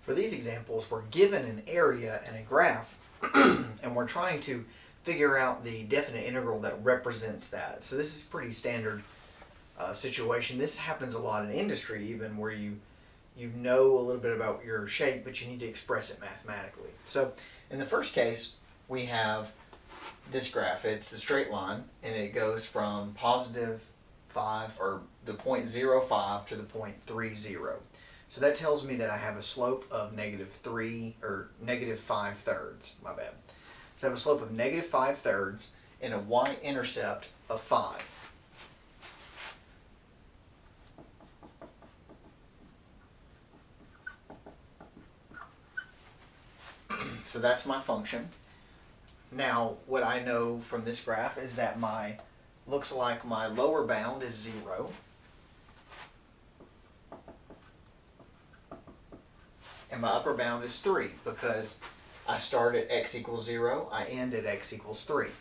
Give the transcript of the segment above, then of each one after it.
for these examples, we're given an area and a graph, and we're trying to figure out the definite integral that represents that. So this is pretty standard situation. This happens a lot in industry, even where you know a little bit about your shape, but you need to express it mathematically. So in the first case, we have this graph. It's the straight line, and it goes from positive 5, or the point 0.5 to the point 30. So that tells me that I have a slope of -3, or -5/3, my bad. So I have a slope of -5/3 and a y-intercept of 5. So that's my function. Now, what I know from this graph is that looks like my lower bound is 0. And my upper bound is 3, because I start at x equals 0, I end at x equals 3.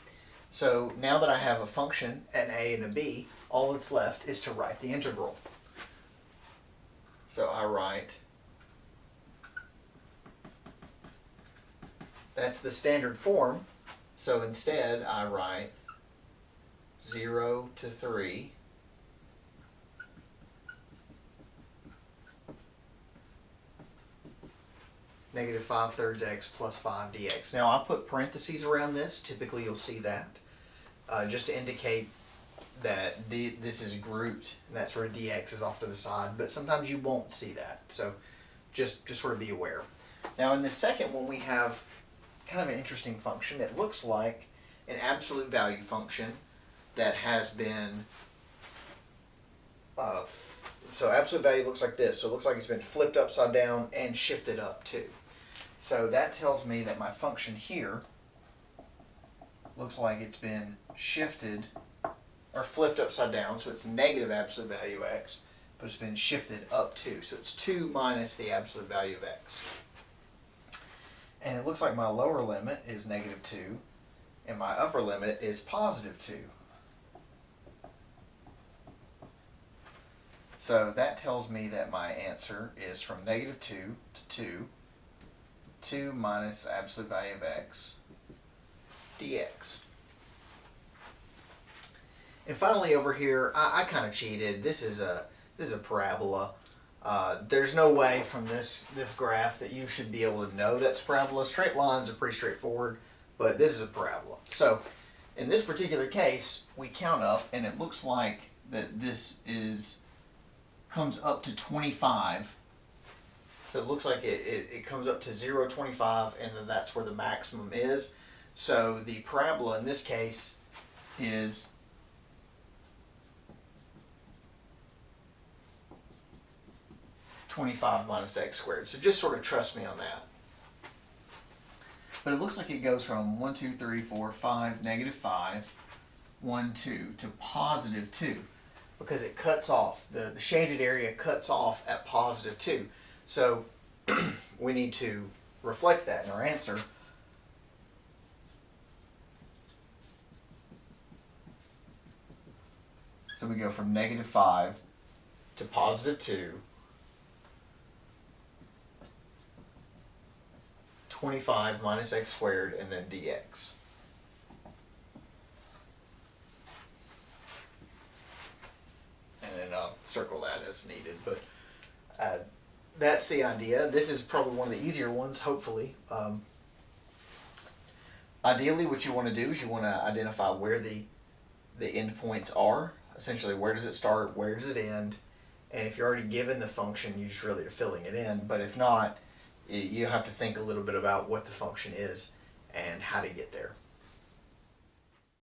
So now that I have a function, an a and a b, all that's left is to write the integral. So I write, that's the standard form, so instead I write 0 to 3 -5/3 x plus 5 dx. Now I put parentheses around this. Typically you'll see that just to indicate that this is grouped, and that sort of dx is off to the side, but sometimes you won't see that, so just sort of be aware. Now in the second one we have kind of an interesting function. It looks like an absolute value function that has been so absolute value looks like this. So it looks like it's been flipped upside down and shifted up too. So that tells me that my function here looks like it's been shifted or flipped upside down. So it's negative absolute value x, but it's been shifted up 2. So it's 2 minus the absolute value of x. And it looks like my lower limit is -2, and my upper limit is +2. So that tells me that my answer is from -2 to 2, 2 minus the absolute value of x dx. And finally over here, I kind of cheated. This is a parabola. There's no way from this graph that you should be able to know that's parabola. Straight lines are pretty straightforward, but this is a parabola. So in this particular case, we count up, and it looks like that this comes up to 25. So it looks like it comes up to 0.25, and then that's where the maximum is. So the parabola in this case is -25 minus x squared. So just sort of trust me on that. But it looks like it goes from 1, 2, 3, 4, 5, -5, 1, 2 to +2, because it cuts off, the shaded area cuts off at +2. So we need to reflect that in our answer. So we go from -5 to +2, 25 minus x squared, and then dx. And then I'll circle that as needed. But that's the idea. This is probably one of the easier ones, hopefully. Ideally, what you want to do is you want to identify where the endpoints are. Essentially, where does it start, where does it end? And if you're already given the function, you just really are filling it in. But if not, you have to think a little bit about what the function is and how to get there.